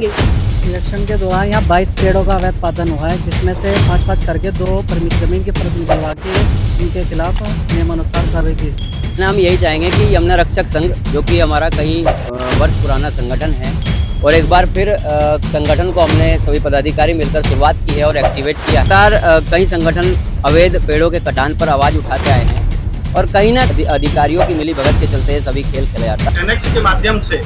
Election के दौरान यहाँ 22 पेड़ों का अवैध उत्पादन हुआ है, जिसमें से 5-5 करके 2 जमीन की परत निकलवा के उनके खिलाफ नियमानुसार कार्रवाई की। हम यही चाहेंगे कि यमुना रक्षक संघ, जो कि हमारा कई वर्ष पुराना संगठन है, और एक बार फिर संगठन को हमने सभी पदाधिकारी मिलकर शुरुआत की है और एक्टिवेट किया। कई संगठन अवैध पेड़ों के कटान पर आवाज उठाते आए हैं और कहीं ना अधिकारियों की मिली भगत के चलते सभी खेल खेला जाता है। एनेक्स के माध्यम से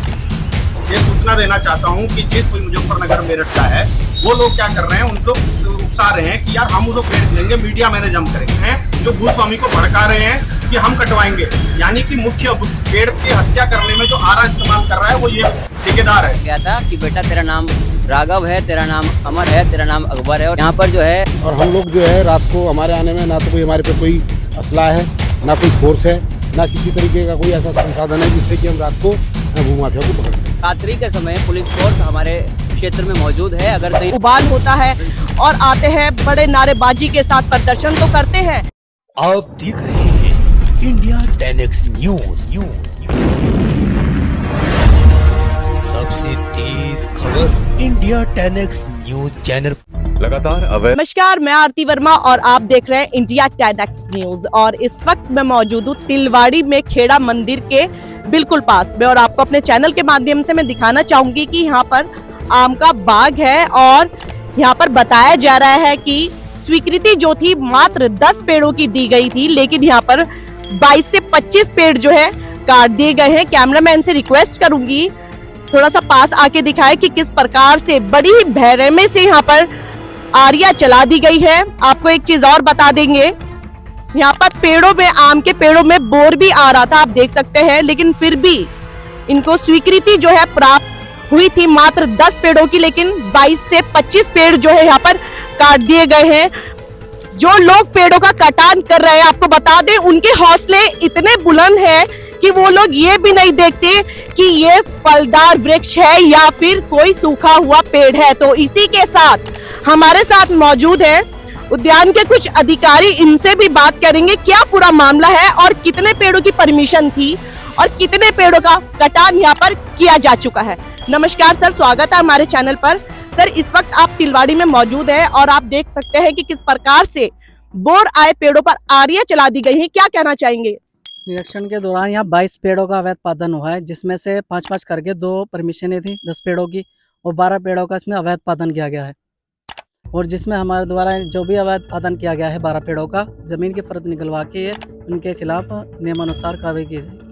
ये सूचना देना चाहता हूँ कि जिस कोई मुजफ्फरनगर मेरठ का है, वो लोग क्या कर रहे हैं, उनको उकसा रहे हैं कि यार हम उसको पेड़ देंगे, मीडिया मैनेज हम करेंगे, हैं जो भूस्वामी को भड़का रहे हैं कि हम कटवाएंगे। यानी कि मुख्य पेड़ की हत्या करने में जो आरा इस्तेमाल कर रहा है वो ये ठेकेदार है। क्या था कि बेटा तेरा नाम राघव है, तेरा नाम अमर है, तेरा नाम अकबर है, और यहाँ पर जो है और हम लोग जो है रात को हमारे आने में ना तो कोई हमारे पे कोई असला है, ना कोई फोर्स है, ना किसी तरीके का कोई ऐसा संसाधन है जिससे कि हम रात को भूमाफिया को पकड़ सकें। रात्रि के समय पुलिस फोर्स हमारे क्षेत्र में मौजूद है। अगर कहीं उबाल होता है और आते हैं बड़े नारेबाजी के साथ प्रदर्शन तो करते हैं। आप देख रहे हैं इंडिया 10X न्यूज। सबसे तेज खबर इंडिया 10X न्यूज चैनल लगातार अवैध। नमस्कार, मैं आरती वर्मा और आप देख रहे हैं इंडिया 10X न्यूज। और इस वक्त मैं मौजूद हूँ तिलवाड़ी में खेड़ा मंदिर के बिल्कुल पास में, और आपको अपने चैनल के माध्यम से मैं दिखाना चाहूंगी कि यहाँ पर आम का बाग है और यहाँ पर बताया जा रहा है कि स्वीकृति जो थी मात्र 10 पेड़ों की दी गई थी, लेकिन यहाँ पर 22 से 25 पेड़ जो है काट दिए गए हैं। कैमरामैन से रिक्वेस्ट करूंगी थोड़ा सा पास आके दिखाए कि किस प्रकार से बड़ी बेरहमी से यहाँ पर आरियां चला दी गई है। आपको एक चीज और बता देंगे, यहाँ पर पेड़ों में, आम के पेड़ों में बोर भी आ रहा था, आप देख सकते हैं, लेकिन फिर भी इनको स्वीकृति जो है प्राप्त हुई थी मात्र 10 पेड़ों की, लेकिन 22 से 25 पेड़ जो है यहाँ पर काट दिए गए हैं। जो लोग पेड़ों का कटान कर रहे हैं, आपको बता दें, उनके हौसले इतने बुलंद हैं कि वो लोग ये भी नहीं देखते कि ये फलदार वृक्ष है या फिर कोई सूखा हुआ पेड़ है। तो इसी के साथ हमारे साथ मौजूद है उद्यान के कुछ अधिकारी, इनसे भी बात करेंगे क्या पूरा मामला है और कितने पेड़ों की परमिशन थी और कितने पेड़ों का कटान यहाँ पर किया जा चुका है। नमस्कार सर, स्वागत है हमारे चैनल पर। सर, इस वक्त आप तिलवाड़ी में मौजूद हैं और आप देख सकते हैं कि किस प्रकार से बोर आए पेड़ों पर आरियां चला दी गई हैं, क्या कहना चाहेंगे? इलेक्शन के दौरान यहाँ 22 पेड़ों का अवैध उत्पादन हुआ है, जिसमें से 5-5 करके 2 परमिशनें थी 10 पेड़ों की, और 12 पेड़ों का इसमें अवैध उत्पादन किया गया है। और जिसमें हमारे द्वारा जो भी अवैध उत्पादन किया गया है 12 पेड़ों का, जमीन की परत निकलवा के उनके खिलाफ नियमानुसार कार्रवाई की जाए।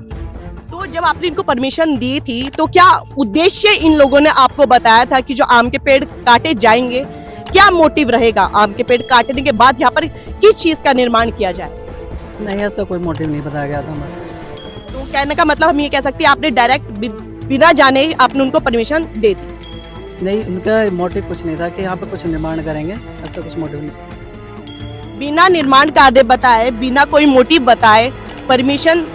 तो जब आपने इनको परमिशन दी थी तो क्या उद्देश्य इन लोगों ने आपको बताया था कि जो आम के पेड़ काटे जाएंगे, क्या मोटिव रहेगा आम के पेड़ काटने के बाद, यहाँ पर किस चीज का निर्माण किया जाए? नहीं, ऐसा कोई मोटिव नहीं बताया गया था हमारा। तो कहने का मतलब हम ये कह सकते हैं आपने डायरेक्ट बिना जाने आपने उनको परमिशन दे दी? नहीं, उनका मोटिव कुछ नहीं था कि यहाँ पे कुछ निर्माण करेंगे, ऐसा कुछ मोटिव नहीं। बिना निर्माण कार्य बताए, बिना कोई मोटिव बताए परमिशन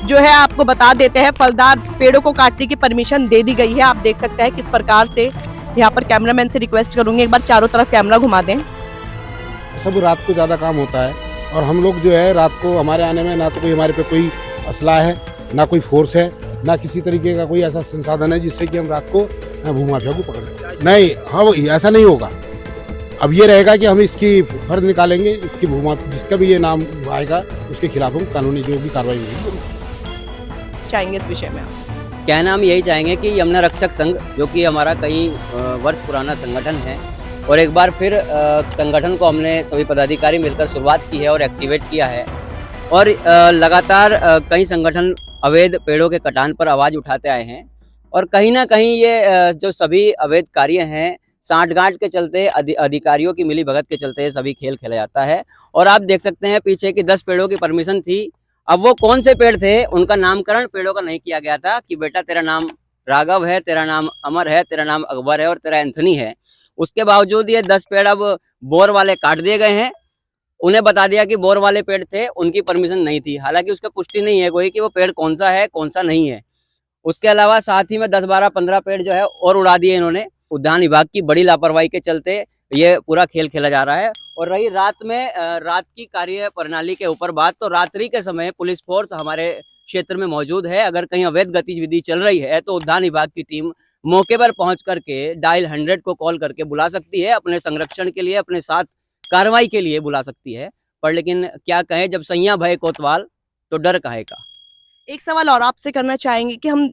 जो है आपको बता देते हैं, फलदार पेड़ों को काटने की परमिशन दे दी गई है। आप देख सकते हैं किस प्रकार से। यहाँ पर कैमरामैन से रिक्वेस्ट करूंगी एक बार चारों तरफ कैमरा घुमा दें। सब रात को ज़्यादा काम होता है और हम लोग जो है रात को हमारे आने में ना तो कोई हमारे पे कोई असला है, ना कोई फोर्स है, ना किसी तरीके का कोई ऐसा संसाधन है जिससे कि हम रात को भूमाफिया को पकड़ सकें। नहीं, हाँ, ऐसा नहीं होगा। अब ये रहेगा कि हम इसकी फर्ज निकालेंगे, इसकी जिसका भी ये नाम आएगा उसके खिलाफ हम कानूनी जो भी कार्रवाई होगी चाहेंगे इस विषय में? कहना हम यही चाहेंगे कि यमुना रक्षक संघ, जो कि हमारा कई वर्ष पुराना संगठन है, और एक बार फिर संगठन को हमने सभी पदाधिकारी मिलकर शुरुआत की है और एक्टिवेट किया है। और लगातार कई संगठन अवैध पेड़ों के कटान पर आवाज़ उठाते आए हैं और कहीं ना कहीं ये जो सभी अवैध कार्य हैं, सांठगांठ के चलते, अधिकारियों की मिली भगत के चलते ये सभी खेल खेला जाता है। और आप देख सकते हैं पीछे की 10 पेड़ों की परमिशन थी। अब वो कौन से पेड़ थे, उनका नामकरण पेड़ों का नहीं किया गया था कि बेटा तेरा नाम राघव है, तेरा नाम अमर है, तेरा नाम अकबर है और तेरा एंथनी है। उसके बावजूद ये 10 पेड़ अब बोर वाले काट दिए गए हैं। उन्हें बता दिया कि बोर वाले पेड़ थे, उनकी परमिशन नहीं थी। हालांकि उसका पुष्टि नहीं है कोई कि वो पेड़ कौन सा है, कौन सा नहीं है। उसके अलावा साथ ही में 10, 12, 15 पेड़ जो है और उड़ा दिए इन्होंने। उद्यान विभाग की बड़ी लापरवाही के चलते ये पूरा खेल खेला जा रहा है। और रही रात में, रात की कार्य प्रणाली के ऊपर बात, तो रात्रि के समय पुलिस फोर्स हमारे क्षेत्र में मौजूद है। अगर कहीं अवैध गतिविधि चल रही है तो उद्यान विभाग की टीम मौके पर पहुंच करके डायल 100 को कॉल करके बुला सकती है, अपने संरक्षण के लिए, अपने साथ कार्रवाई के लिए बुला सकती है। पर लेकिन क्या कहें, जब सैया भय कोतवाल तो डर काहे का। एक सवाल और आपसे करना चाहेंगे कि हम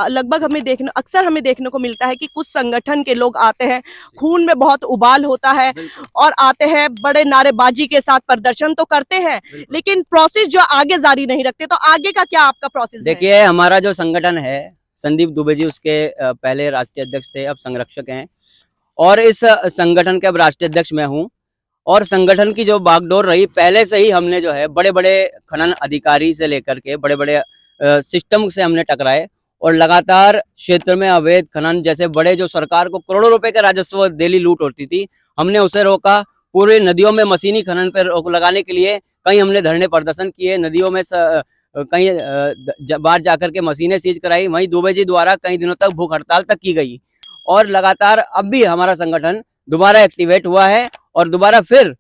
लगभग अक्सर हमें देखने को मिलता है कि कुछ संगठन के लोग आते हैं, खून में बहुत उबाल होता है और आते हैं, बड़े नारेबाजी के साथ प्रदर्शन तो करते हैं, लेकिन प्रोसेस जो आगे जारी नहीं रखते। तो आगे का क्या आपका प्रोसेस है? देखिए, हमारा जो संगठन है, संदीप दुबे जी उसके पहले राष्ट्रीय अध्यक्ष थे, अब संरक्षक हैं, और इस संगठन के अब राष्ट्रीय अध्यक्ष मैं हूँ। और संगठन की जो बागडोर रही, पहले से ही हमने जो है बड़े बड़े खनन अधिकारी से लेकर के बड़े बड़े सिस्टम से हमने टकराए और लगातार क्षेत्र में अवैध खनन, जैसे बड़े जो सरकार को करोड़ों रुपए के राजस्व डेली लूट होती थी, हमने उसे रोका। पूरी नदियों में मशीनी खनन पर रोक लगाने के लिए कहीं हमने धरने प्रदर्शन किए, नदियों में कहीं बाहर जाकर के मशीनें सीज कराई। वहीं दुबे जी द्वारा कई दिनों तक भूख हड़ताल तक की गई और लगातार अब भी हमारा संगठन दोबारा एक्टिवेट हुआ है और दोबारा फिर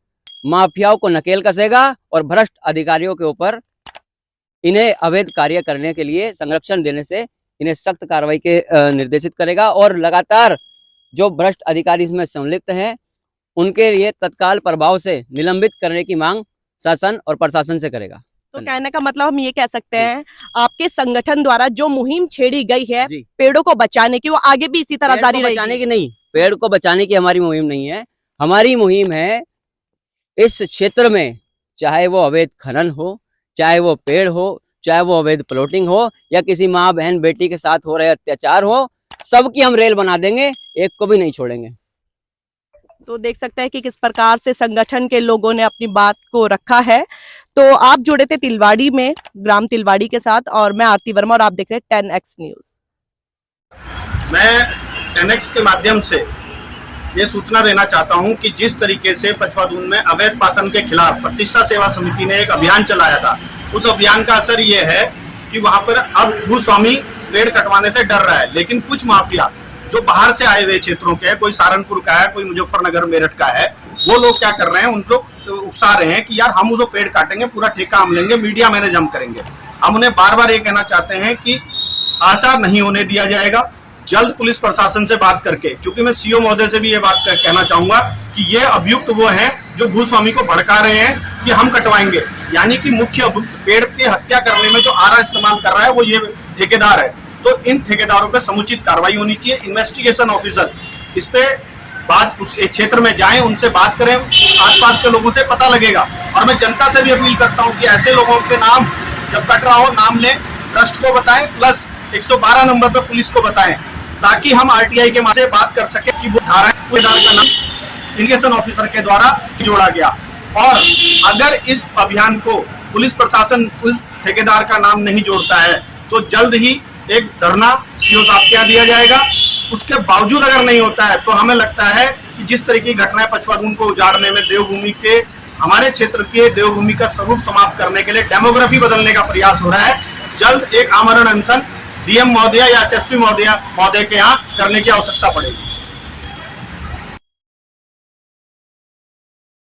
माफियाओं को नकेल कसेगा और भ्रष्ट अधिकारियों के ऊपर इन्हें अवैध कार्य करने के लिए संरक्षण देने से इन्हें सख्त कार्रवाई के निर्देशित करेगा। और लगातार जो भ्रष्ट अधिकारी इसमें संलिप्त हैं उनके लिए तत्काल प्रभाव से निलंबित करने की मांग शासन और प्रशासन से करेगा। तो कहने का मतलब हम ये कह सकते हैं, आपके संगठन द्वारा जो मुहिम छेड़ी गई है जी। पेड़ों को बचाने की, वो आगे भी इसी तरह जारी रहेगी? बचाने की नहीं, पेड़ को बचाने की हमारी मुहिम नहीं है। हमारी मुहिम है इस क्षेत्र में, चाहे वो अवैध खनन हो, चाहे वो पेड़ हो, चाहे वो अवैध प्लॉटिंग हो, या किसी माँ बहन बेटी के साथ हो रहे अत्याचार हो, सबकी हम रेल बना देंगे, एक को भी नहीं छोड़ेंगे। तो देख सकते हैं कि किस प्रकार से संगठन के लोगों ने अपनी बात को रखा है। तो आप जुड़े थे तिलवाड़ी में, ग्राम तिलवाड़ी के साथ, और मैं आरती वर्मा और आप देख रहे हैं 10X न्यूज। मैं 10X के माध्यम से ये सूचना देना चाहता हूं कि जिस तरीके से पछवादून में अवैध पातन के खिलाफ प्रतिष्ठा सेवा समिति ने एक अभियान चलाया था, उस अभियान का असर ये है कि वहां पर अब भूस्वामी पेड़ कटवाने से डर रहा है। लेकिन कुछ माफिया जो बाहर से आए हुए क्षेत्रों के हैं, कोई सहारनपुर का है, कोई मुजफ्फरनगर मेरठ का है, वो लोग क्या कर रहे हैं, उनको उकसा रहे हैं कि यार हम उसको पेड़ काटेंगे, पूरा ठेका हम लेंगे, मीडिया मैनेज हम करेंगे। हम उन्हें बार बार ये कहना चाहते हैं कि आशा नहीं होने दिया जाएगा। जल्द पुलिस प्रशासन से बात करके, क्योंकि मैं सीओ महोदय से भी ये बात कहना चाहूंगा कि ये अभियुक्त वो हैं जो भूस्वामी को भड़का रहे हैं कि हम कटवाएंगे, यानी कि मुख्य अभियुक्त पेड़ की हत्या करने में जो आरा इस्तेमाल कर रहा है वो ये ठेकेदार है। तो इन ठेकेदारों पे समुचित कार्रवाई होनी चाहिए। इन्वेस्टिगेशन ऑफिसर इस पे बात, उस क्षेत्र में जाएं, उनसे बात करें, आसपास के लोगों से पता लगेगा। और मैं जनता से भी अपील करता हूं कि ऐसे लोगों के नाम जब कट रहा हो, नाम लें, ट्रस्ट को बताएं, प्लस 112 नंबर पे पुलिस को बताएं, ताकि हम आरटीआई के माध्यम से बात कर सके कि वो ठेकेदार का नाम इन्वेस्टिगेशन ऑफिसर के द्वारा जोड़ा गया। और अगर इस अभियान को पुलिस प्रशासन उस ठेकेदार का नाम नहीं जोड़ता है तो जल्द ही एक धरना सीओ साहब के यहाँ दिया जाएगा। उसके बावजूद अगर नहीं होता है तो हमें लगता है कि जिस तरह की घटनाएं पछवादून को उजाड़ने में, देवभूमि के, हमारे क्षेत्र के देवभूमि का स्वरूप समाप्त करने के लिए डेमोग्राफी बदलने का प्रयास हो रहा है, जल्द एक आमरण अनशन डीएम महोदय या एसएसपी महोदय के यहाँ करने की आवश्यकता पड़ेगी।